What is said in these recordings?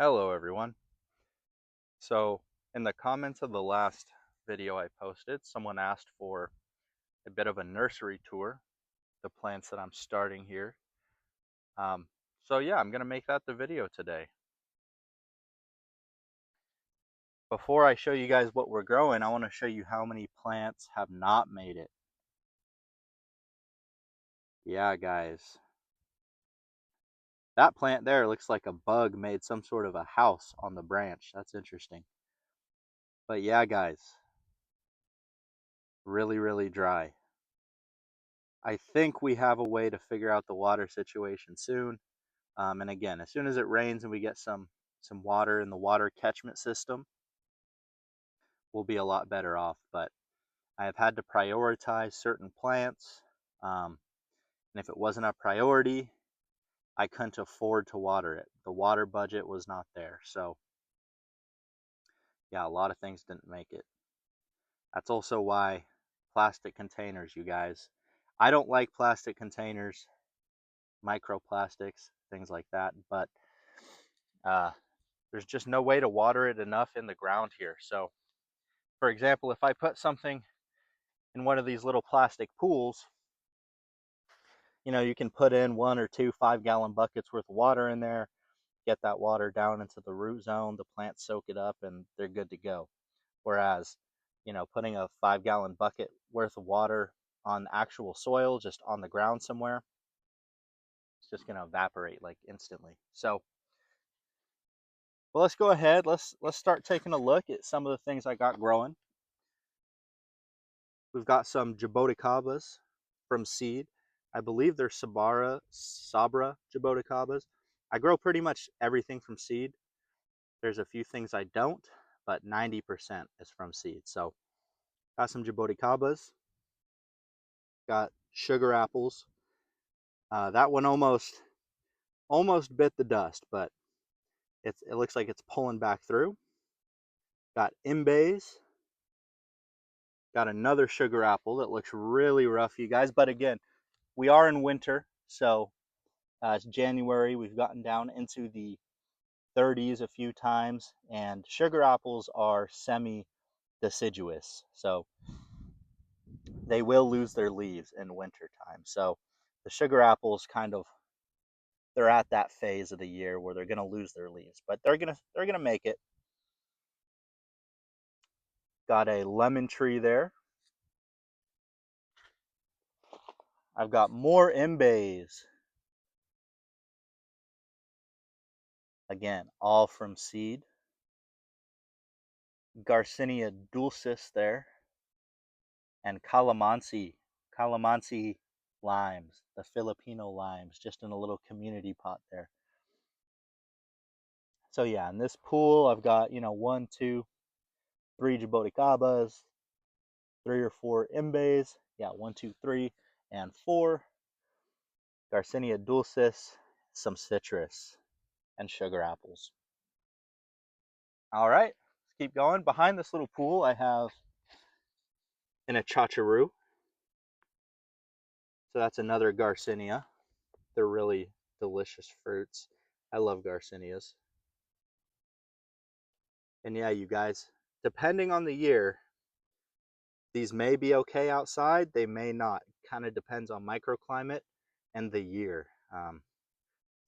Hello everyone. So in the comments of the last video I posted, someone asked for a bit of a nursery tour, the plants that I'm starting here. So yeah, I'm going to make that the video today. Before I show you guys what we're growing, I want to show you how many plants have not made it. Yeah, guys. That plant there looks like a bug made some sort of a house on the branch. That's interesting. But yeah, guys, really dry. I think we have a way to figure out the water situation soon. And again, as soon as it rains and we get some water in the water catchment system, we'll be a lot better off. But I have had to prioritize certain plants. And if it wasn't a priority, I couldn't afford to water it. The water budget was not there. So yeah, a lot of things didn't make it. That's also why plastic containers, you guys. I don't like plastic containers, microplastics, things like that, but uh, there's just no way to water it enough in the ground here. So for example, if I put something in one of these little plastic pools, you can put in 1 or 2 5-gallon buckets worth of water in there, get that water down into the root zone, the plants soak it up, and they're good to go. Whereas, putting a 5-gallon bucket worth of water on actual soil, just on the ground somewhere, it's just going to evaporate like instantly. So, well, let's go ahead. Let's start taking a look at some of the things I got growing. We've got some jaboticabas from seed. I believe they're Sabra jaboticabas. I grow pretty much everything from seed. There's a few things I don't, but 90% is from seed. So got some jaboticabas. Got sugar apples. That one almost bit the dust, but it looks like it's pulling back through. Got imbays. Got another sugar apple that looks really rough, you guys. But again, we are in winter, so it's January. We've gotten down into the 30s a few times, and sugar apples are semi-deciduous, so they will lose their leaves in winter time. So the sugar apples they're at that phase of the year where they're going to lose their leaves, but they're gonna make it. Got a lemon tree there. I've got more imbays. Again, all from seed. Garcinia dulcis there, and calamansi limes, the Filipino limes, just in a little community pot there. So yeah, in this pool, I've got, 1, 2, 3 jaboticabas, 3 or 4 imbays. Yeah, 1, 2, 3, and 4. Garcinia dulcis, some citrus, and sugar apples. All right, let's keep going. Behind this little pool, I have an achacharu. So that's another Garcinia. They're really delicious fruits. I love Garcinias. And yeah, you guys, depending on the year, these may be okay outside, they may not. Kind of depends on microclimate and the year.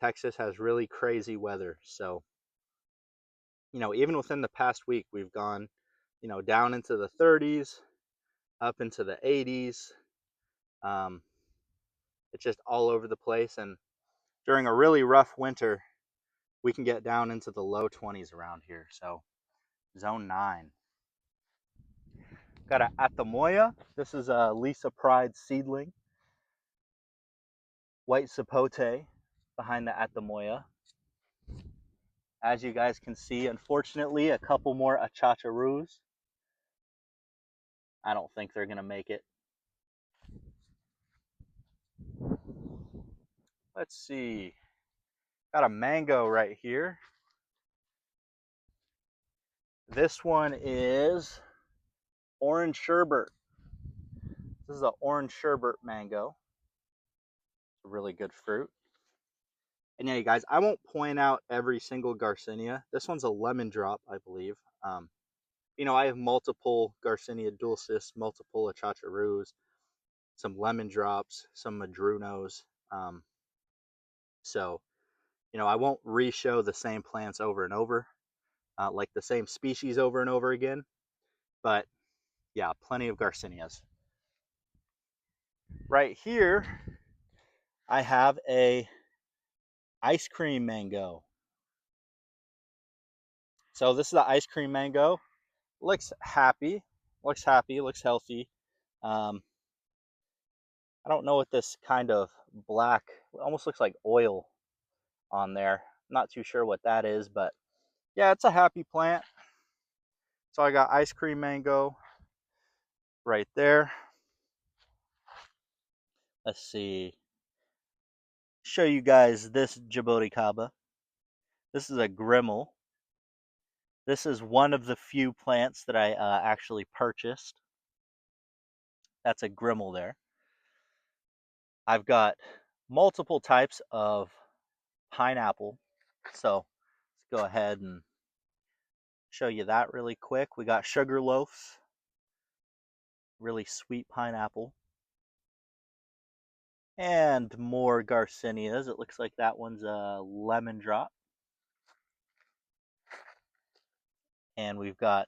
Texas has really crazy weather, so even within the past week, we've gone, down into the 30s, up into the 80s. It's just all over the place, and during a really rough winter, we can get down into the low 20s around here. So zone 9. Got a Atamoya. This is a Lisa Pride seedling. White sapote behind the Atamoya. As you guys can see, unfortunately, a couple more achacharus. I don't think they're going to make it. Let's see. Got a mango right here. This one is orange sherbet. This is an orange sherbet mango. It's a really good fruit. And yeah, you guys, I won't point out every single Garcinia. This one's a lemon drop, I believe. I have multiple Garcinia dulcis, multiple achacharoos, some lemon drops, some madrunos. So, I won't re-show the same plants over and over, like the same species over and over again. But yeah, plenty of Garcinias. Right here, I have a ice cream mango. So this is the ice cream mango. Looks happy, looks healthy. Um, I don't know what this kind of black, almost looks like oil on there. Not too sure what that is, but yeah, it's a happy plant. So I got ice cream mango right there. Let's see. Show you guys this jaboticaba. This is a grimmel. This is one of the few plants that I actually purchased. That's a grimmel there. I've got multiple types of pineapple. So let's go ahead and show you that really quick. We got sugar loafs, really sweet pineapple, and more Garcinias. It looks like that one's a lemon drop. And we've got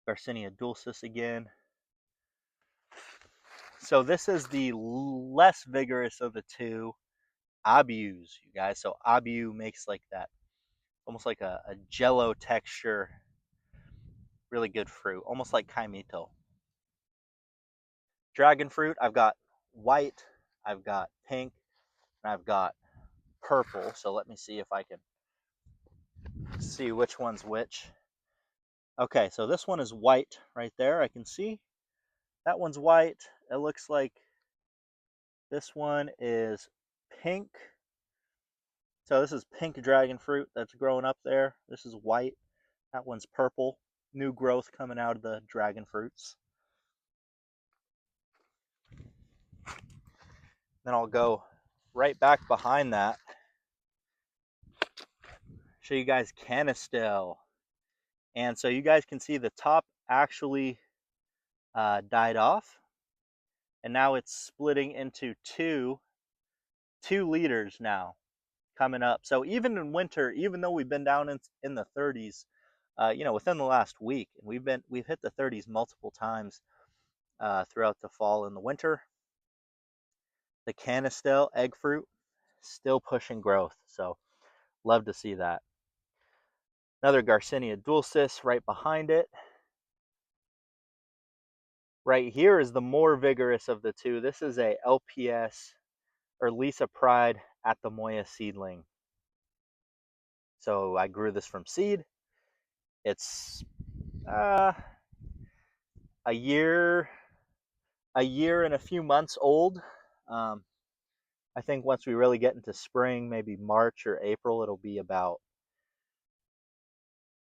Garcinia dulcis again. So this is the less vigorous of the two abus, you guys. So abu makes like that, almost like a jello texture. Really good fruit, almost like kaimito. Dragon fruit, I've got white, I've got pink, and I've got purple. So let me see if I can see which one's which. Okay, so this one is white right there. I can see that one's white. It looks like this one is pink. So this is pink dragon fruit that's growing up there. This is white. That one's purple. New growth coming out of the dragon fruits. Then I'll go right back behind that. Show you guys canistel. And so you guys can see the top actually died off. And now it's splitting into two liters now coming up. So even in winter, even though we've been down in the 30s, within the last week, and we've hit the 30s multiple times throughout the fall and the winter. The canistel egg fruit still pushing growth, so love to see that. Another Garcinia dulcis right behind it. Right here is the more vigorous of the two. This is a LPS or Lisa Pride at the Moya seedling. So I grew this from seed. It's a year and a few months old. I think once we really get into spring, maybe March or April, it'll be about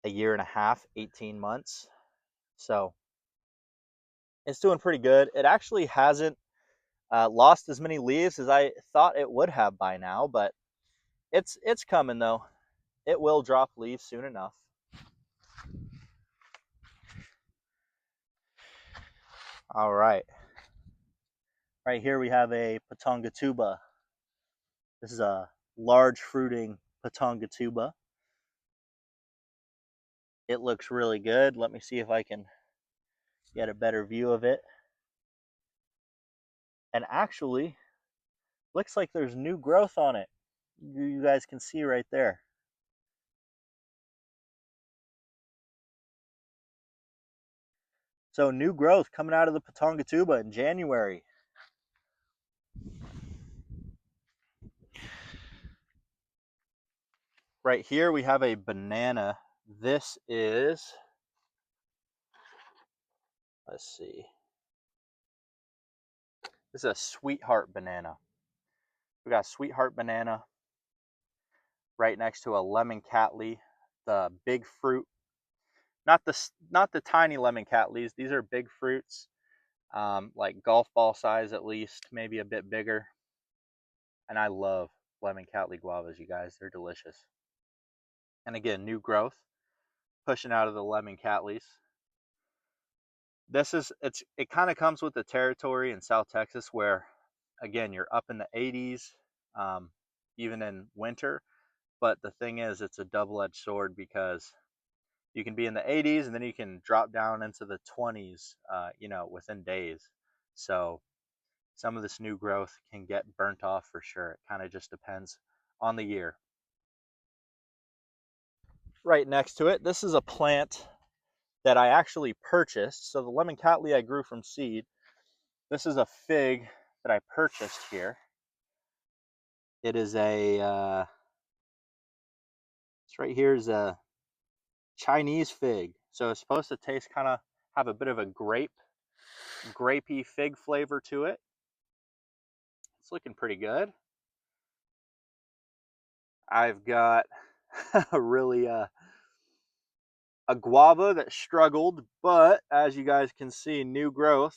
a year and a half, 18 months. So it's doing pretty good. It actually hasn't lost as many leaves as I thought it would have by now, but it's coming though. It will drop leaves soon enough. All right. Right here we have a Patongatuba. This is a large fruiting Patongatuba. It looks really good. Let me see if I can get a better view of it. And actually, looks like there's new growth on it. You guys can see right there. So new growth coming out of the Patongatuba in January. Right here we have a banana. This is, let's see. This is a sweetheart banana. We got sweetheart banana right next to a lemon cattleya, the big fruit. Not the tiny lemon cattleyas. These are big fruits, like golf ball size at least, maybe a bit bigger. And I love lemon Cattleya guavas, you guys. They're delicious. And again, new growth, pushing out of the lemon Cattleyas. It kind of comes with the territory in South Texas where, again, you're up in the 80s, even in winter. But the thing is, it's a double-edged sword because you can be in the 80s and then you can drop down into the 20s, within days. So some of this new growth can get burnt off for sure. It kind of just depends on the year. Right next to it, this is a plant that I actually purchased. So the lemon Cattleya I grew from seed. This is a fig that I purchased here. It is it's right here is a Chinese fig. So it's supposed to taste have a bit of a grapey fig flavor to it. It's looking pretty good. I've got a guava that struggled, but as you guys can see, new growth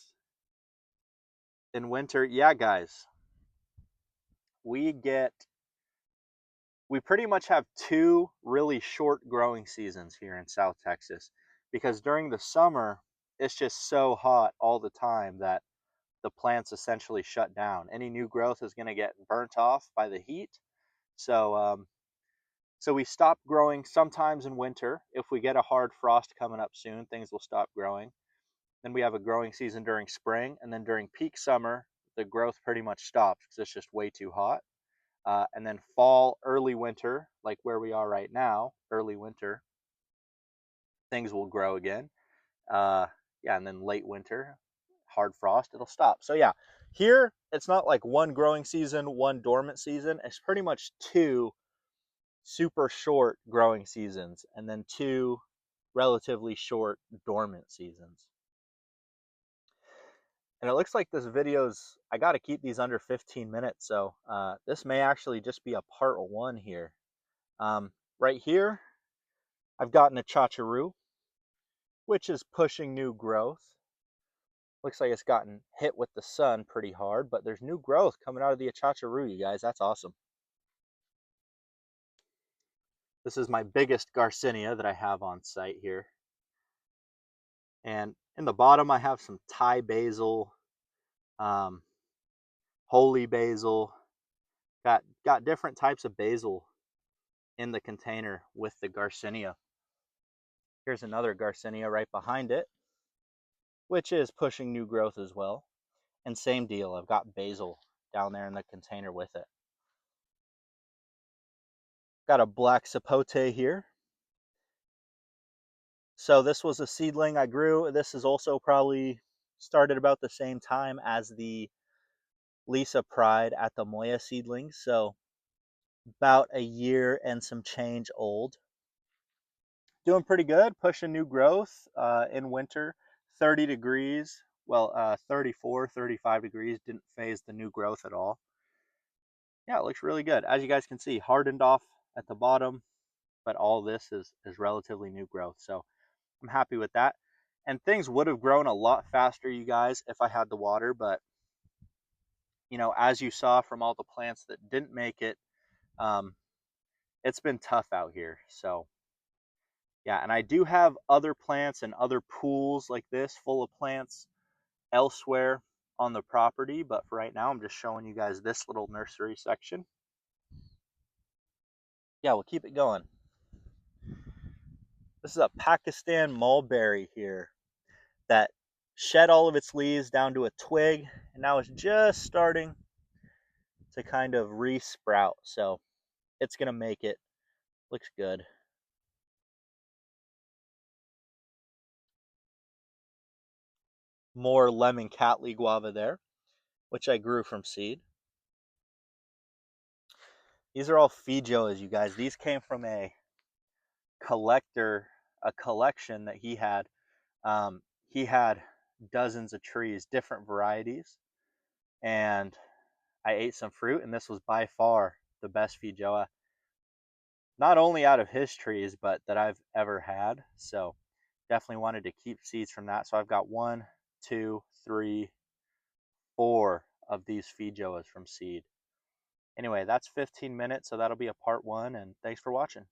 in winter. Yeah, guys, we pretty much have two really short growing seasons here in South Texas, because during the summer, it's just so hot all the time that the plants essentially shut down. Any new growth is going to get burnt off by the heat. So we stop growing sometimes in winter. If we get a hard frost coming up soon, things will stop growing. Then we have a growing season during spring, and then during peak summer, the growth pretty much stops because it's just way too hot. And then fall, early winter, like where we are right now, early winter, things will grow again. And then late winter, hard frost, it'll stop. So yeah, here it's not like one growing season, one dormant season. It's pretty much two super short growing seasons and then two relatively short dormant seasons. And it looks like this video's, I got to keep these under 15 minutes. So this may actually just be a part one here. Right here, I've gotten a chacharoo, which is pushing new growth. Looks like it's gotten hit with the sun pretty hard, but there's new growth coming out of the chacharoo, you guys. That's awesome. This is my biggest Garcinia that I have on site here. And in the bottom, I have some Thai basil, holy basil. Got different types of basil in the container with the Garcinia. Here's another Garcinia right behind it, which is pushing new growth as well. And same deal, I've got basil down there in the container with it. Got a black sapote here. So this was a seedling I grew. This is also probably started about the same time as the Lisa Pride at the Moya seedlings. So about a year and some change old. Doing pretty good, pushing new growth in winter. 30 degrees, 34, 35 degrees didn't phase the new growth at all. Yeah, it looks really good. As you guys can see, hardened off at the bottom, but all this is relatively new growth. So I'm happy with that. And things would have grown a lot faster, you guys, if I had the water. But, as you saw from all the plants that didn't make it, it's been tough out here. So, yeah, and I do have other plants and other pools like this full of plants elsewhere on the property. But for right now, I'm just showing you guys this little nursery section. Yeah, we'll keep it going. This is a Pakistan mulberry here that shed all of its leaves down to a twig, and now it's just starting to kind of re-sprout. So it's gonna make it. Looks good. More lemon Cattleya guava there, which I grew from seed. These are all Fijoas, you guys. These came from a collection that he had. He had dozens of trees, different varieties, and I ate some fruit, and this was by far the best Fijoa, not only out of his trees, but that I've ever had. So definitely wanted to keep seeds from that. So I've got 1, 2, 3, 4 of these Fijoas from seed. Anyway, that's 15 minutes, so that'll be a part one, and thanks for watching.